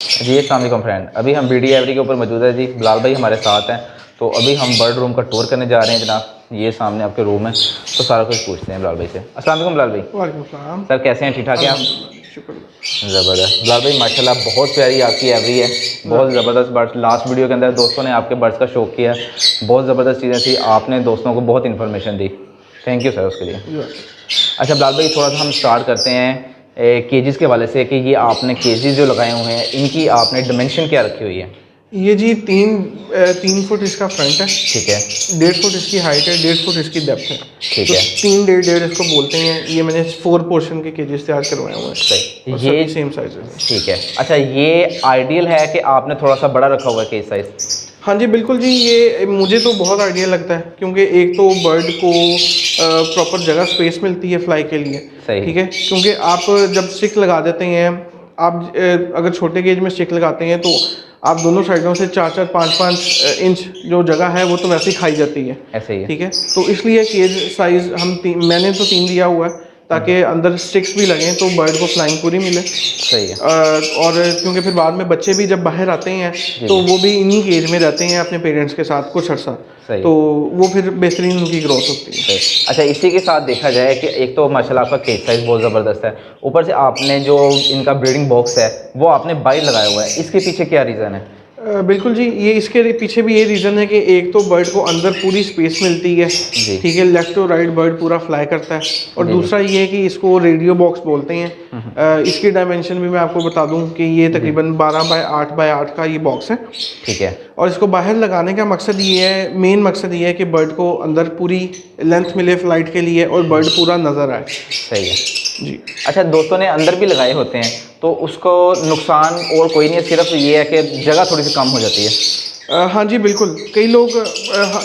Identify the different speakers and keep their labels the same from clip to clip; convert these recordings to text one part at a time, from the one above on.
Speaker 1: जी अस्सलाम वालेकुम फ्रेंड, अभी हम BD एवरी के ऊपर मौजूद है जी। बिलाल भाई हमारे साथ हैं। तो अभी हम बर्ड रूम का टूर करने जा रहे हैं जनाब। ये सामने आपके रूम है, तो सारा कुछ पूछते हैं बिलाल भाई से। अस्सलाम वालेकुम बिलाल भाई।
Speaker 2: वालेकुम सलाम।
Speaker 1: सर कैसे हैं, ठीक ठाक हैं आप?
Speaker 2: अल्हम्दुलिल्लाह, शुक्र।
Speaker 1: ज़बरदस्त बिलाल भाई, माशाल्लाह बहुत प्यारी आपकी एवरी है। बहुत ज़बरदस्त बर्ड्स, लास्ट वीडियो के अंदर दोस्तों ने आपके बर्ड्स का शौक किया। बहुत ज़बरदस्त चीज़ें थी, आपने दोस्तों को बहुत information the. Thank you sir उसके लिए। अच्छा बिलाल भाई, थोड़ा सा हम स्टार्ट करते हैं केजेस के हवाले से कि ये आपने केजेस जो लगाए हुए हैं इनकी आपने डिमेंशन क्या रखी हुई है?
Speaker 2: ये जी 3 फुट इसका फ्रंट है।
Speaker 1: ठीक है।
Speaker 2: 1.5 फुट इसकी हाइट है, 1.5 फुट इसकी डेप्थ है।
Speaker 1: ठीक
Speaker 2: तो
Speaker 1: है।
Speaker 2: 3 1.5 1.5 इसको बोलते हैं। ये मैंने 4 पोर्शन के केजेस तैयार करवाए हुए हैं
Speaker 1: सही
Speaker 2: और
Speaker 1: ये
Speaker 2: सभी सेम साइजेस हैं।
Speaker 1: ठीक है। अच्छा ये आइडियल है कि आपने थोड़ा सा बड़ा रखा हुआ है केज साइज?
Speaker 2: हाँ जी बिल्कुल जी, ये मुझे तो बहुत आइडिया लगता है क्योंकि एक तो बर्ड को प्रॉपर जगह स्पेस मिलती है फ्लाई के लिए।
Speaker 1: सही।
Speaker 2: ठीक है, क्योंकि आप जब स्टिक लगा देते हैं, आप अगर छोटे केज में स्टिक लगाते हैं तो आप दोनों साइडों से 4 4 5 5 इंच जो जगह है वो तो वैसे ही खाई जाती है।
Speaker 1: ऐसे ही है।
Speaker 2: ठीक है, तो इसलिए केज साइज मैंने तो 3 दिया हुआ है ताकि अंदर स्टिक्स भी लगें तो बर्ड को फ्लाइंग पूरी मिले।
Speaker 1: सही है।
Speaker 2: और क्योंकि फिर बाद में बच्चे भी जब बाहर आते हैं
Speaker 1: जी
Speaker 2: तो
Speaker 1: जी।
Speaker 2: वो भी इन्हीं केज में रहते हैं अपने पेरेंट्स के साथ कुछ अर्सा।
Speaker 1: सही
Speaker 2: तो वो फिर बेहतरीन उनकी ग्रोथ होती है।
Speaker 1: सही। अच्छा इसी के साथ देखा जाए कि एक तो माशाल्लाह आपका केज साइज बहुत ज़बरदस्त है, ऊपर से आपने जो इनका ब्रीडिंग बॉक्स है वो आपने बाहर लगाया हुआ है, इसके पीछे क्या रीज़न है?
Speaker 2: बिल्कुल जी, ये इसके पीछे भी ये रीज़न है कि एक तो बर्ड को अंदर पूरी स्पेस मिलती है।
Speaker 1: जी
Speaker 2: ठीक है, लेफ्ट और राइट बर्ड पूरा फ्लाई करता है। और
Speaker 1: जी जी।
Speaker 2: दूसरा ये है कि इसको रेडियो बॉक्स बोलते हैं। इसकी डायमेंशन भी मैं आपको बता दूं कि ये
Speaker 1: जी।
Speaker 2: तकरीबन 12 बाय 8 का ये बॉक्स है।
Speaker 1: ठीक है।
Speaker 2: और इसको बाहर लगाने का मकसद ये है, मेन मकसद ये है कि बर्ड को अंदर पूरी लेंथ मिले फ्लाइट के लिए और बर्ड पूरा नज़र आए।
Speaker 1: सही है
Speaker 2: जी।
Speaker 1: अच्छा दोस्तों ने अंदर भी लगाए होते हैं तो उसको नुकसान और कोई नहीं है, सिर्फ ये है कि जगह थोड़ी सी कम हो जाती है।
Speaker 2: हाँ जी बिल्कुल, कई लोग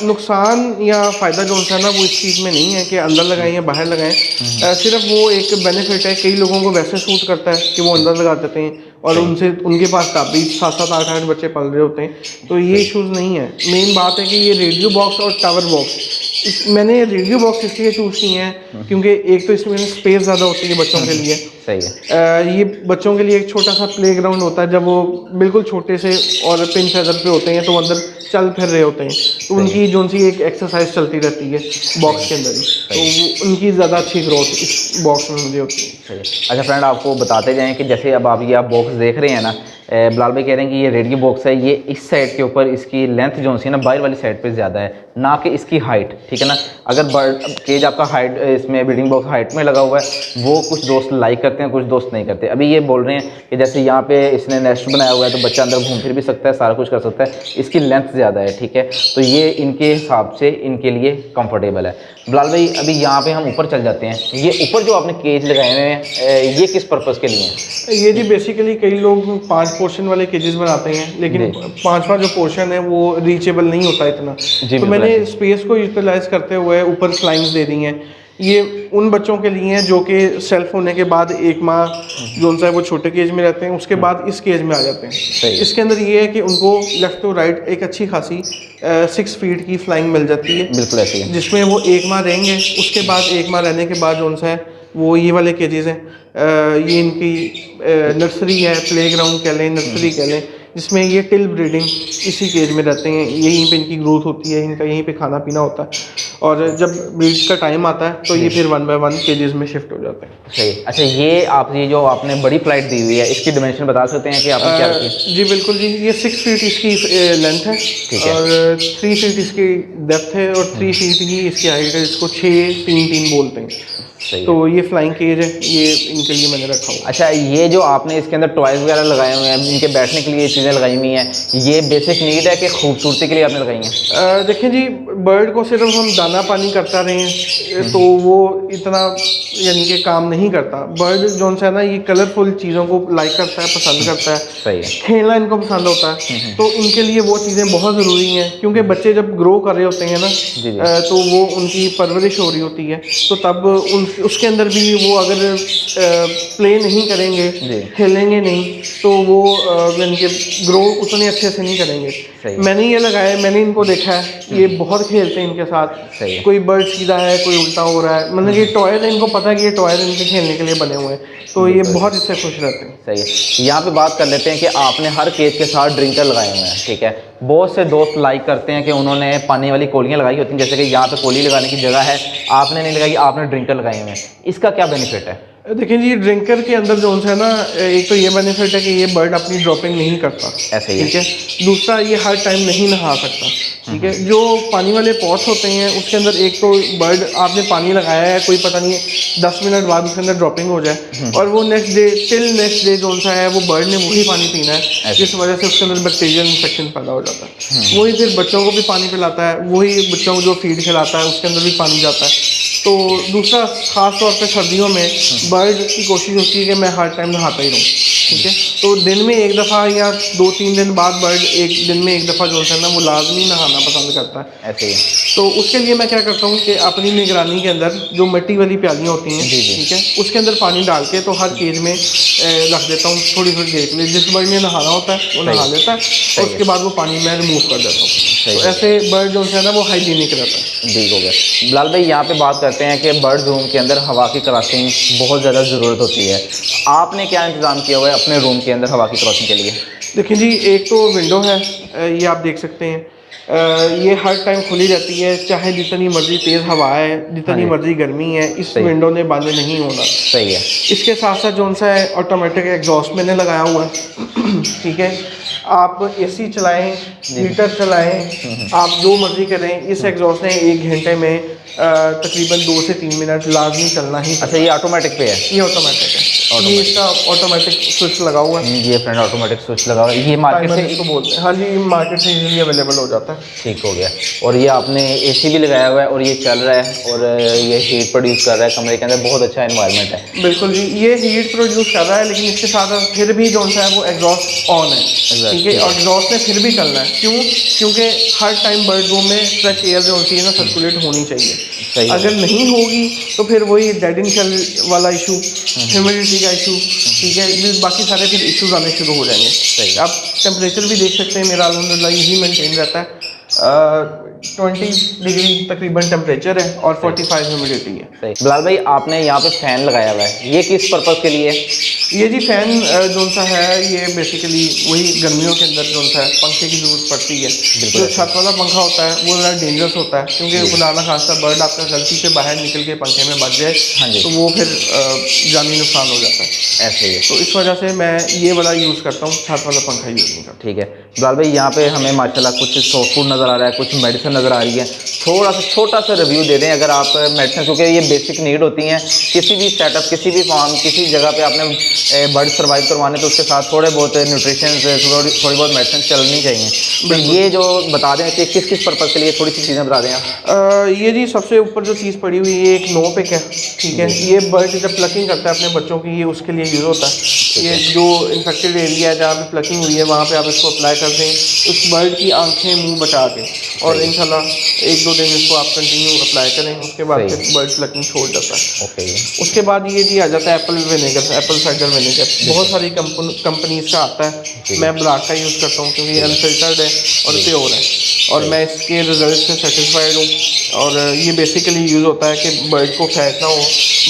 Speaker 2: नुकसान या फ़ायदा जो होता है ना वो इस चीज़ में नहीं है कि अंदर लगाएं या बाहर लगाएं। सिर्फ वो एक बेनिफिट है, कई लोगों को वैसे सूट करता है कि वो अंदर लगा देते हैं और
Speaker 1: सही
Speaker 2: उनसे उनके पास काफ़ी 7 7 8 8 बच्चे पल रहे होते हैं, तो ये
Speaker 1: सही
Speaker 2: इशूज़ नहीं है। मेन बात है कि ये रेडियो बॉक्स और टावर बॉक्स, मैंने रेडियो बॉक्स इसलिए चूज़ किए हैं क्योंकि एक तो इसमें स्पेस ज़्यादा होती है बच्चों के लिए।
Speaker 1: सही है।
Speaker 2: ये बच्चों के लिए एक छोटा सा प्लेग्राउंड होता है, जब वो बिल्कुल छोटे से और पिन फेदर पे होते हैं तो अंदर चल फिर रहे होते हैं, तो
Speaker 1: सही
Speaker 2: उनकी जो सी एक एक्सरसाइज चलती रहती है बॉक्स के अंदर ही, तो वो उनकी ज़्यादा अच्छी ग्रोथ इस बॉक्स में मुझे होती है।
Speaker 1: सही है। अच्छा फ्रेंड आपको बताते जाएं कि जैसे अब आप ये बॉक्स देख रहे हैं ना, बिलाल भाई कह रहे हैं कि ये रेडियो बॉक्स है, ये इस साइड के ऊपर इसकी लेंथ जो सी है ना बाहर वाली साइड पे ज़्यादा है ना कि इसकी हाइट। ठीक है ना, अगर बर्ड केज आपका हाइट इसमें ब्रीडिंग बॉक्स हाइट में लगा हुआ है वो कुछ दोस्त लाइक करते हैं, कुछ दोस्त नहीं करते। अभी ये बोल रहे हैं कि जैसे यहाँ पे इसने नेस्ट बनाया हुआ है तो बच्चा अंदर घूम फिर भी सकता है, सारा कुछ कर सकता है, इसकी लेंथ ज़्यादा है। ठीक है, तो ये इनके हिसाब से इनके लिए कंफर्टेबल है। बिलाल भाई अभी यहाँ पे हम ऊपर चल जाते हैं, ये ऊपर जो आपने केज लगाए हुए हैं ये किस पर्पज़ के लिए हैं?
Speaker 2: ये जी बेसिकली कई लोग 5 पोर्शन वाले केजेस बनाते हैं, लेकिन
Speaker 1: जी
Speaker 2: 5वां जो पोर्शन है वो रीचेबल नहीं होता इतना,
Speaker 1: जी
Speaker 2: तो
Speaker 1: बिल्कुल
Speaker 2: मैंने
Speaker 1: ऐसे।
Speaker 2: स्पेस को यूटिलाइज करते हुए ऊपर स्लाइड्स दे दी हैं। ये उन बच्चों के लिए हैं जो कि सेल्फ होने के बाद 1 माह जो सा है वो छोटे केज में रहते हैं, उसके बाद इस केज में आ जाते हैं।
Speaker 1: सही है।
Speaker 2: इसके अंदर ये है कि उनको लेफ़्ट टू राइट एक अच्छी खासी 6 फीट की फ्लाइंग मिल जाती है,
Speaker 1: बिल्कुल ऐसे ही है।
Speaker 2: जिसमें वो 1 माह रहेंगे। उसके बाद 1 माह रहने के बाद जो सा है वो ये वाले केजेस हैं। ये इनकी नर्सरी है, प्लेग्राउंड कह लें, नर्सरी कह लें, जिसमें ये टिल ब्रीडिंग इसी केज में रहते हैं। यहीं पे इनकी ग्रोथ होती है, इनका यहीं पे खाना पीना होता है, और जब ब्रीड का टाइम आता है तो ये फिर 1 बाय 1 केजेस में शिफ्ट हो जाते हैं।
Speaker 1: सही। अच्छा ये जो आपने बड़ी फ्लाइट दी हुई है इसकी डिमेंशन बता सकते हैं कि आपने क्या रखी है?
Speaker 2: जी बिल्कुल जी, ये 6 फीट इसकी लेंथ है
Speaker 1: ठीक है।
Speaker 2: और 3 फीट इसकी डेप्थ है और 3 फीट ही इसकी हाइट है, जिसको 6 3 3 बोलते हैं।
Speaker 1: सही
Speaker 2: तो
Speaker 1: है।
Speaker 2: ये फ्लाइंग केज है, ये इनके लिए मैंने रखा हुआ है।
Speaker 1: अच्छा ये जो आपने इसके अंदर टॉयज़ वगैरह लगाए हुए हैं, इनके बैठने के लिए चीज़ें लगाई हुई हैं, ये बेसिक नीड है कि खूबसूरती के लिए आपने लगाई हैं?
Speaker 2: देखिए जी, बर्ड को सिर्फ हम दाना पानी करता रहें तो वो इतना यानी कि काम नहीं करता। बर्ड जो है ना, ये कलरफुल चीज़ों को लाइक करता है, पसंद करता है,
Speaker 1: सही है।
Speaker 2: खेलना इनको पसंद होता है, तो इनके लिए वो चीज़ें बहुत ज़रूरी हैं। क्योंकि बच्चे जब ग्रो कर रहे होते हैं ना,
Speaker 1: जी जी।
Speaker 2: तो वो उनकी परवरिश हो रही होती है, तो तब उसके अंदर भी वो अगर प्ले नहीं करेंगे,
Speaker 1: जी।
Speaker 2: खेलेंगे नहीं, तो वो यानी कि ग्रो उतने अच्छे से नहीं करेंगे।
Speaker 1: सही।
Speaker 2: मैंने ये लगाया, मैंने इनको देखा है, ये बहुत खेलते हैं इनके साथ।
Speaker 1: सही है।
Speaker 2: कोई बर्ड सीधा है, कोई उल्टा हो रहा है, मतलब ये टॉयज है, इनको पता है कि ये टॉयज इनके खेलने के लिए बने हुए हैं, तो ये बहुत इससे खुश रहते हैं।
Speaker 1: सही है। यहाँ पे बात कर लेते हैं कि आपने हर केज के साथ ड्रिंकर लगाए हुए हैं, ठीक है। बहुत से दोस्त लाइक करते हैं कि उन्होंने पानी वाली कोलियाँ लगाई होती हैं, जैसे कि यहाँ पे कोली लगाने की जगह है, आपने नहीं लगाई, आपने ड्रिंकर लगाए हुए हैं, इसका क्या बेनिफिट है?
Speaker 2: देखिए जी, ड्रिंकर के अंदर जो है ना, एक तो ये बेनिफिट है कि ये बर्ड अपनी ड्रॉपिंग नहीं करता,
Speaker 1: ऐसे ही है।
Speaker 2: ठीक है। दूसरा, ये हर टाइम नहीं नहा सकता, ठीक है। जो पानी वाले पॉट्स होते हैं उसके अंदर एक तो बर्ड आपने पानी लगाया है, कोई पता नहीं है 10 मिनट बाद उसके अंदर ड्रॉपिंग हो जाए और वो नेक्स्ट डे जो सा है वो बर्ड ने वही पानी पीना है, जिस वजह से उसके अंदर बैक्टीरियल इन्फेक्शन पैदा हो जाता है। वही फिर बच्चों को भी पानी पिलाता है, वही बच्चों को जो फीड खिलाता है उसके अंदर भी पानी जाता है। तो दूसरा, ख़ास तौर पे सर्दियों में बर्ड की कोशिश होती है कि मैं हर टाइम नहाता ही रहूँ, ठीक है। तो दिन में एक दफ़ा या 2-3 दिन बाद बर्ड एक दिन में एक दफ़ा जो है ना वो लाजमी नहाना पसंद करता है।
Speaker 1: ऐसे ही है।
Speaker 2: तो उसके लिए मैं क्या करता हूँ कि अपनी निगरानी के अंदर जो मिट्टी वाली प्यालियाँ होती हैं, ठीक है, उसके अंदर पानी डाल के तो हर केज में रख देता हूँ, थोड़ी थोड़ी देर के लिए। जिस बर्ड ने नहाना होता है वो नहा लेता है और उसके बाद वो पानी मैं रिमूव कर देता हूँ। तो ऐसे बर्ड जो है ना वो हाइजीनिक रहता है।
Speaker 1: ठीक हो गया। बिलाल भाई, यहाँ पे बात करते हैं कि बर्ड रूम के अंदर हवा की क्रॉसिंग बहुत ज़्यादा ज़रूरत होती है, आपने क्या इंतज़ाम किया हुआ है अपने रूम के अंदर हवा की क्रॉसिंग के लिए?
Speaker 2: देखिए जी, एक तो विंडो है, ये आप देख सकते हैं, ये हर टाइम खुली रहती है, चाहे जितनी मर्जी तेज़ हवा है, जितनी मर्जी गर्मी है, इस विंडो ने बंद नहीं होना।
Speaker 1: सही है।
Speaker 2: इसके साथ साथ जो सा है ऑटोमेटिक एग्जॉस्ट मैंने लगाया हुआ है, ठीक है। आप एसी चलाएं, हीटर चलाएं, आप जो मर्जी करें, इस एग्जॉस्ट ने 1 घंटे में तकरीबन 2 से 3 मिनट लाजमी चलना ही।
Speaker 1: अच्छा, ये ऑटोमेटिक पे है? ये
Speaker 2: ऑटोमेटिक है, ये इसका ऑटोमेटिक स्विच लगा हुआ है।
Speaker 1: ये फ्रेंड ऑटोमेटिक स्विच लगा हुआ है, ये मार्केट से
Speaker 2: इसको बोलते हैं। हाँ जी, मार्केट से इजीली अवेलेबल हो जाता है।
Speaker 1: ठीक हो गया। और ये आपने एसी भी लगाया हुआ है और ये चल रहा है और ये हीट प्रोड्यूस कर रहा है कमरे के अंदर, बहुत अच्छा एनवायरनमेंट है।
Speaker 2: बिल्कुल जी, ये हीट प्रोड्यूस कर रहा है, लेकिन इसके साथ फिर भी जो है वो एग्जॉस्ट ऑन है, ठीक है। और एग्जॉस्ट ने फिर भी चलना है, क्यों? क्योंकि हर टाइम बर्ड रूम में फ्रेश एयर जो होती है ना सर्कुलेट होनी चाहिए। अगर नहीं होगी तो फिर वही डेड इन सेल वाला इशू, ह्यूमिडिटी का इशू, ठीक है, बाकी सारे फिर इश्यूज आने शुरू हो जाएंगे। आप टेम्परेचर भी देख सकते हैं, मेरा अल्हम्दुलिल्लाह यही मेंटेन रहता है। 20 डिग्री तकरीबन टेम्परेचर है और 45 ह्यूमिडिटी है।
Speaker 1: सही। बिलाल भाई, आपने यहाँ पे फ़ैन लगाया हुआ है, ये किस पर्पज़ के लिए?
Speaker 2: ये जी फ़ैन जो सा है ये बेसिकली वही गर्मियों के अंदर जो सा है पंखे की ज़रूरत पड़ती है। जो छत वाला पंखा होता है वो ज़रा डेंजरस होता है, क्योंकि खुदा ना खास्ता बर्ड आपका गलती से बाहर निकल के पंखे में बच जाए,
Speaker 1: हाँ जी,
Speaker 2: तो वो फिर जानी नुकसान हो जाता है।
Speaker 1: ऐसे ही है।
Speaker 2: तो इस वजह से मैं ये वाला यूज़ करता हूँ, छत वाला पंखा यूज़ नहीं करता।
Speaker 1: ठीक है। बिलाल भाई, यहाँ पे हमें माशाल्लाह कुछ सॉफ्ट फूड नज़र आ रहा है, कुछ मेडिसिन नज़र आ रही है, थोड़ा सा छोटा सा रिव्यू दे दें अगर आप मेडिसिन, क्योंकि ये बेसिक नीड होती हैं किसी भी सेटअप, किसी भी फार्म, किसी जगह पे आपने बर्ड सर्वाइव करवाने, तो उसके साथ थोड़े बहुत न्यूट्रिशन, थोड़ी बहुत मेडिसिन चलनी चाहिए। तो ये जो बता दें कि किस किस पर्पज़ के लिए, थोड़ी सी चीज़ें बता दें आप।
Speaker 2: ये जी सबसे ऊपर जो चीज़ पड़ी हुई है एक नो पिक है, ठीक है। ये बर्ड जब प्लकिंग करता है अपने बच्चों की, ये उसके लिए यूज़ होता है। ये जो इन्फेक्टेड एरिया है जहाँ पे प्लकिंग हुई है वहाँ पे आप इसको अप्लाई कर दें, उस बर्ड की आंखें मुंह बचा के, और इंशाल्लाह 1-2 दिन इसको आप कंटिन्यू अप्लाई करें, उसके बाद फिर बर्ड प्लकिंग छोड़ जाता है।
Speaker 1: ओके।
Speaker 2: उसके बाद ये जी आ जाता है Apple vinegar, Apple cider vinegar. बहुत सारी कंपनीज का आता है, मैं ब्राक का यूज़ करता हूँ क्योंकि अनफिल्टर्ड है और प्योर है, और मैं इसके रिजल्ट से सेटिस्फाइड हूँ। और ये बेसिकली यूज़ होता है कि बर्ड को फैट ना हो,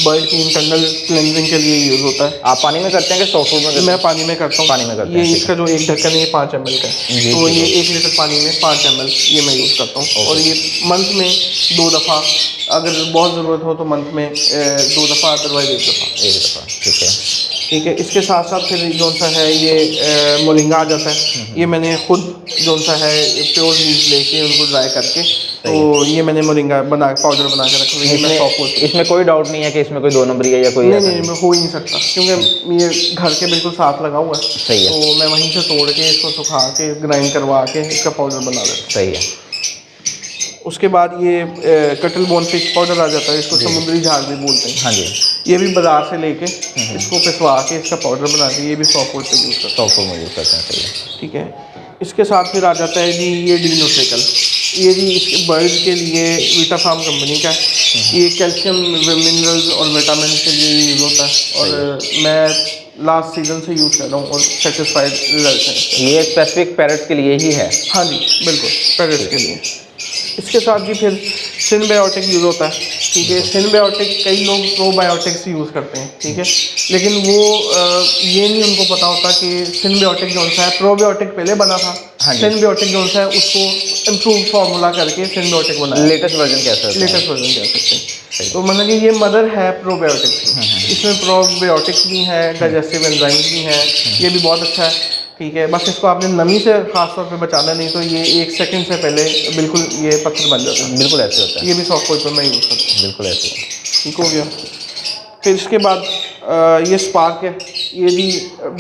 Speaker 2: बर्ड की इंटरनल क्लेंजिंग के लिए यूज़ होता है।
Speaker 1: आप पानी में करते हैं कि सॉफ्ट फूड में?
Speaker 2: मैं पानी में करता हूँ।
Speaker 1: पानी में करते
Speaker 2: ये
Speaker 1: हैं।
Speaker 2: इसका जो एक ढक्कन है ये 5 ml का है, तो ये 1 लीटर पानी में 5 ml ये मैं यूज़ करता हूँ। और ये मंथ में 2 दफ़ा, अगर बहुत ज़रूरत हो तो मंथ में 2 दफ़ा, अदरवाइज 1 दफ़ा।
Speaker 1: ठीक है।
Speaker 2: ठीक है। इसके साथ साथ फिर जो सा है ये मोरिंगा आ जाता है। ये मैंने खुद जो सा है प्योर लीव्स लेके उनको ड्राई करके, तो ये मैंने मोरिंगा पाउडर बना के रखा हुआ है।
Speaker 1: इसमें कोई डाउट नहीं है कि इसमें कोई 2 नंबरी है या कोई?
Speaker 2: नहीं, मैं हो ही नहीं सकता, क्योंकि ये घर के बिल्कुल साथ लगा हुआ है।
Speaker 1: सही है।
Speaker 2: तो मैं वहीं से तोड़ के इसको सुखा के ग्राइंड करवा के इसका पाउडर बना देता हूँ।
Speaker 1: सही है।
Speaker 2: उसके बाद ये कटल बोन फिश पाउडर आ जाता है, इसको समुद्री झाग भी बोलते हैं।
Speaker 1: हाँ जी।
Speaker 2: ये भी बाज़ार से लेके इसको पिसवा के इसका पाउडर बना के ये भी सॉफ्ट फूड पे यूज़ करते हैं।
Speaker 1: सॉफ्ट फूड में यूज़ करते हैं। सही है।
Speaker 2: ठीक है। इसके साथ फिर आ जाता है जी ये डी-न्यूट्रिकल। ये जी इसके बर्ड के लिए विटाफार्म कंपनी का, ये कैल्शियम मिनरल्स और विटामिन के लिए यूज़ होता है, और मैं लास्ट सीज़न से यूज़ कर रहा हूँ और सेटिस्फाइड रिजल्ट है।
Speaker 1: ये स्पेसिफिक पैरट्स के लिए ही है?
Speaker 2: हाँ जी, बिल्कुल पैरट्स के लिए। इसके साथ जी फिर सिनबायोटिक यूज़ होता है, ठीक है। सिनबायोटिक कई लोग प्रोबायोटिक्स यूज़ करते हैं, ठीक है, लेकिन वो ये नहीं उनको पता होता कि सिनबायोटिक जो सा है प्रोबायोटिक पहले बना था, सिनबायोटिक जो सा है उसको इम्प्रूव फार्मूला करके सिनबायोटिक बनाया,
Speaker 1: लेटेस्ट वर्जन कह सकते हैं।
Speaker 2: लेटेस्ट वर्जन कह सकते हैं। तो मतलब कि ये मदर है प्रोबायोटिक्स की, इसमें प्रोबायोटिक्स भी हैं, डाइजेस्टिव एंजाइम भी हैं, ये भी बहुत अच्छा है, ठीक है। बस इसको आपने नमी से खास तौर पे बचाना, नहीं तो ये 1 सेकंड से पहले बिल्कुल ये पत्थर बन जाता है।
Speaker 1: बिल्कुल ऐसे होता है,
Speaker 2: ये भी सॉफ्ट कॉइल पर मैं यूज़ करता हूँ।
Speaker 1: बिल्कुल ऐसे।
Speaker 2: ठीक हो गया। फिर इसके बाद ये स्पार्क है, ये भी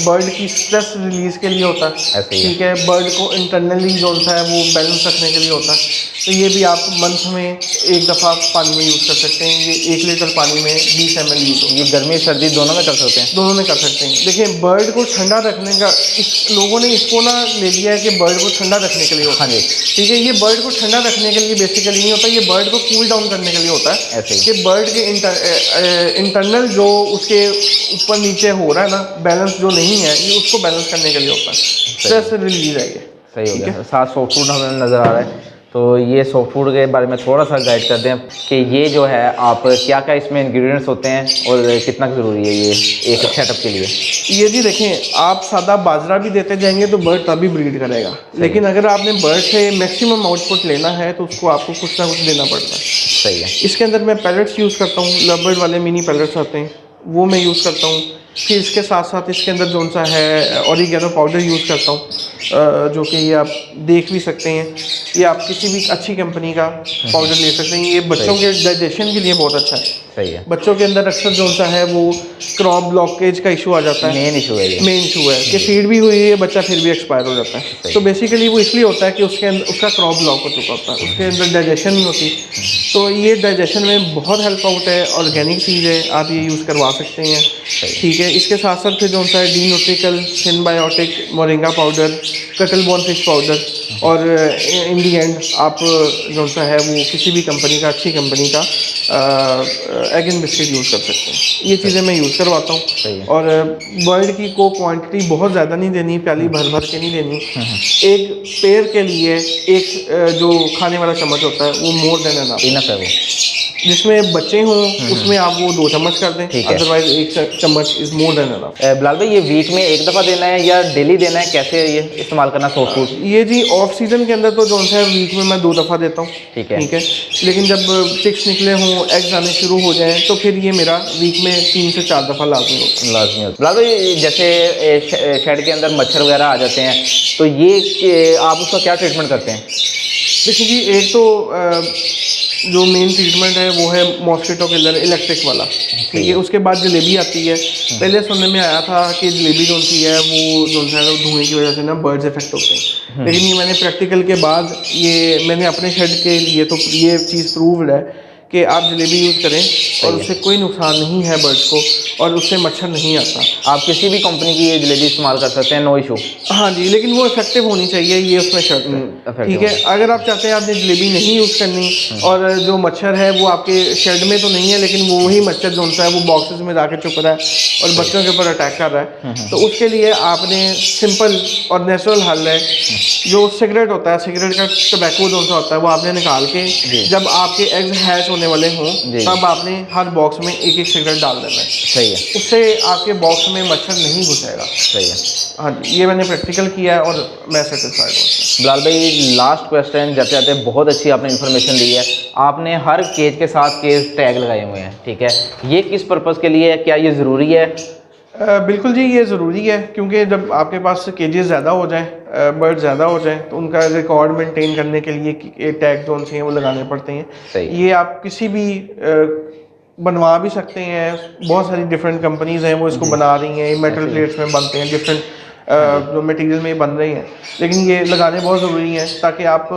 Speaker 2: बर्ड की स्ट्रेस रिलीज़ के लिए होता है,
Speaker 1: ऐसे ही है।
Speaker 2: ठीक है। बर्ड को इंटरनली जो सा है वो बैलेंस रखने के लिए होता है। तो ये भी आप मंथ में एक दफ़ा पानी में यूज़ कर सकते हैं। ये 1 लीटर पानी में 20 ml यूज़ होगा।
Speaker 1: ये गर्मी सर्दी दोनों में कर सकते हैं।
Speaker 2: दोनों में कर सकते हैं। देखिए बर्ड को ठंडा रखने का, इस लोगों ने इसको ना ले लिया है कि बर्ड को ठंडा रखने के लिए होता है।
Speaker 1: हाँ जी,
Speaker 2: ठीक है, ये बर्ड को ठंडा रखने के लिए बेसिकली नहीं होता, ये बर्ड को कूल डाउन करने के लिए होता है।
Speaker 1: ऐसे ही।
Speaker 2: कि बर्ड के इंटरनल जो उसके ऊपर नीचे हो रहा है ना बैलेंस जो नहीं है, ये उसको बैलेंस करने के लिए होता है। स्ट्रेस रिलीज है ये।
Speaker 1: सही हो गया। साथ सॉफ्ट फूड हमें नज़र आ रहा है, तो ये सॉफ्ट फूड के बारे में थोड़ा सा गाइड कर दें कि ये जो है आप क्या क्या इसमें इंग्रेडिएंट्स होते हैं और कितना ज़रूरी है ये एक सेटअप के लिए।
Speaker 2: ये जी देखें, आप सादा बाजरा भी देते जाएंगे तो बर्ड तभी ब्रीड करेगा, लेकिन अगर आपने बर्ड से मैक्सिमम आउटपुट लेना है तो उसको आपको कुछ ना कुछ देना पड़ता है।
Speaker 1: सही है।
Speaker 2: इसके अंदर मैं पैलेट्स यूज़ करता हूँ, लवबर्ड वाले मिनी पैलेट्स आते हैं वो मैं यूज़ करता हूँ। फिर इसके साथ साथ इसके अंदर जो सा है ऑरिगेनो पाउडर यूज़ करता हूँ, जो कि ये आप देख भी सकते हैं। ये आप किसी भी अच्छी कंपनी का पाउडर ले सकते हैं। ये बच्चों के डाइजेशन के लिए बहुत अच्छा है।
Speaker 1: सही है।
Speaker 2: बच्चों के अंदर अक्सर जो सा है वो क्रॉप ब्लॉकेज का इशू आ जाता है।
Speaker 1: मेन इशू है ये।
Speaker 2: मेन इशू है कि फीड भी हुई है, बच्चा फिर भी एक्सपायर हो जाता है। तो बेसिकली वो इसलिए होता है कि उसके अंदर उसका क्रॉप ब्लॉक हो चुका होता है, उसके अंदर डाइजेशन नहीं होती। तो ये डाइजेशन में बहुत हेल्प आउट है, ऑर्गेनिक चीज़ है, आप ये यूज़ करवा सकते हैं। ठीक है, इसके साथ साथ फिर जो सा है डी न्यूट्रिकल, सिनबायोटिक, मोरिंगा पाउडर, कटल बोन फिश पाउडर, और इन दी एंड आप जो सा है वो किसी भी कंपनी का, अच्छी कंपनी का एग एंड बिस्किट यूज़ कर सकते हैं। ये चीज़ें मैं यूज़ करवाता हूँ। और बर्ड की को क्वांटिटी बहुत ज़्यादा नहीं देनी, प्याली भर भर के नहीं देनी। एक पेयर के लिए एक जो खाने वाला चम्मच होता है वो मोर देन
Speaker 1: इनफ है वो।
Speaker 2: जिसमें बच्चे हों उसमें आप वो 2 चम्मच कर दें, अदरवाइज 1 चम्मच is more than enough.
Speaker 1: Bilal भाई, ये वीक में एक दफ़ा देना है या डेली देना है, कैसे ये इस्तेमाल करना सॉफ्ट फूड?
Speaker 2: ये जी ऑफ सीजन के अंदर तो जो है वीक में मैं 2 दफ़ा देता हूँ। ठीक है, लेकिन जब चिक्स निकले हों, एग्स आने शुरू हो जाएं, तो फिर ये मेरा वीक में 3 से 4 दफ़ा लाजमी होता है।
Speaker 1: बिलाल भाई, जैसे शेड के अंदर मच्छर वगैरह आ जाते हैं, तो ये आप उसका क्या ट्रीटमेंट करते हैं?
Speaker 2: देखिए जी, एक तो जो मेन ट्रीटमेंट है वो है मॉस्किटो किलर इलेक्ट्रिक वाला। ठीक है, उसके बाद जलेबी आती है। पहले सुनने में आया था कि जलेबी जो सी है वो जो है धुएं की वजह से ना बर्ड्स इफेक्ट होते हैं, लेकिन ये मैंने प्रैक्टिकल के बाद ये मैंने अपने शेड के लिए तो ये चीज़ प्रूव्ड है कि आप जलेबी यूज़ करें और उससे कोई नुकसान नहीं है बर्ड्स को, और उससे मच्छर नहीं आता।
Speaker 1: आप किसी भी कंपनी की ये जलेबी इस्तेमाल कर सकते हैं, नो इशू।
Speaker 2: हाँ जी, लेकिन वो इफेक्टिव होनी चाहिए, ये उसमें शर्त है। ठीक है, अगर आप चाहते हैं आपने जलेबी नहीं यूज़ करनी और जो मच्छर है वो आपके शेड में तो नहीं है, लेकिन वो वही मच्छर जो है वो बॉक्सेस में जाके चुप रहा है और बच्चों के ऊपर अटैक कर रहा है, तो उसके लिए आपने सिंपल और नेचुरल हल है। जो सिगरेट होता है, सिगरेट का टबैको जो होता है वो आपने निकाल के जब आपके एग्स हैच होने वाले हों तब आपने हर बॉक्स में 1-1 सिगरेट डाल देना है।
Speaker 1: सही है,
Speaker 2: उससे आपके बॉक्स में मच्छर नहीं घुसेगा।
Speaker 1: सही है।
Speaker 2: हाँ जी, ये मैंने प्रैक्टिकल किया है और मैं सेटिस्फाइड हूँ।
Speaker 1: बिलाल भाई, लास्ट क्वेश्चन, जाते जाते बहुत अच्छी आपने इन्फॉर्मेशन दी है। आपने हर केज के साथ केज टैग लगाए हुए हैं, ठीक है, ये किस पर्पज़ के लिए है, क्या ये ज़रूरी है?
Speaker 2: बिल्कुल जी, ये ज़रूरी है, क्योंकि जब आपके पास केजेस ज़्यादा हो जाएं, बर्ड ज़्यादा हो जाएं, तो उनका रिकॉर्ड मेंटेन करने के लिए टैग जो हैं वो लगाने पड़ते हैं। ये आप किसी भी बनवा भी सकते हैं, बहुत सारी डिफरेंट कंपनीज़ हैं वो इसको बना रही हैं, मेटल प्लेट्स में बनते हैं, डिफरेंट जो मटेरियल में बन रही हैं, लेकिन ये लगाने बहुत ज़रूरी हैं ताकि आप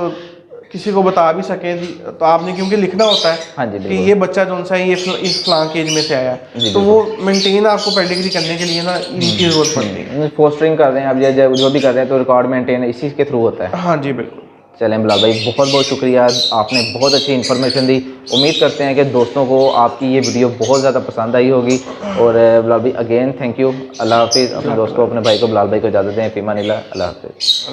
Speaker 2: किसी को बता भी सकें। तो आपने क्योंकि लिखना होता है
Speaker 1: हाँ जी,
Speaker 2: कि ये बच्चा जो सा है ये इस फ्लां केज में से आया है, तो वो मेंटेन आपको पेडिग्री करने के लिए ना इनकी ज़रूरत पड़ती है।
Speaker 1: पोस्टरिंग कर रहे हैं आप, जो भी कर रहे हैं, तो रिकॉर्ड मेंटेन इसी के थ्रू होता है।
Speaker 2: हाँ जी, बिल्कुल।
Speaker 1: चलें बिलाल भाई, बहुत बहुत शुक्रिया, आपने बहुत अच्छी इन्फॉर्मेशन दी। उम्मीद करते हैं कि दोस्तों को आपकी ये वीडियो बहुत ज़्यादा पसंद आई होगी। और बिलाल भाई, अगेन थैंक यू। अल्लाह हाफिज़। अपने दोस्त को, अपने भाई को, बिलाल भाई को इजाज़त दें। फ़ीमान अल्लाह हाफिज़।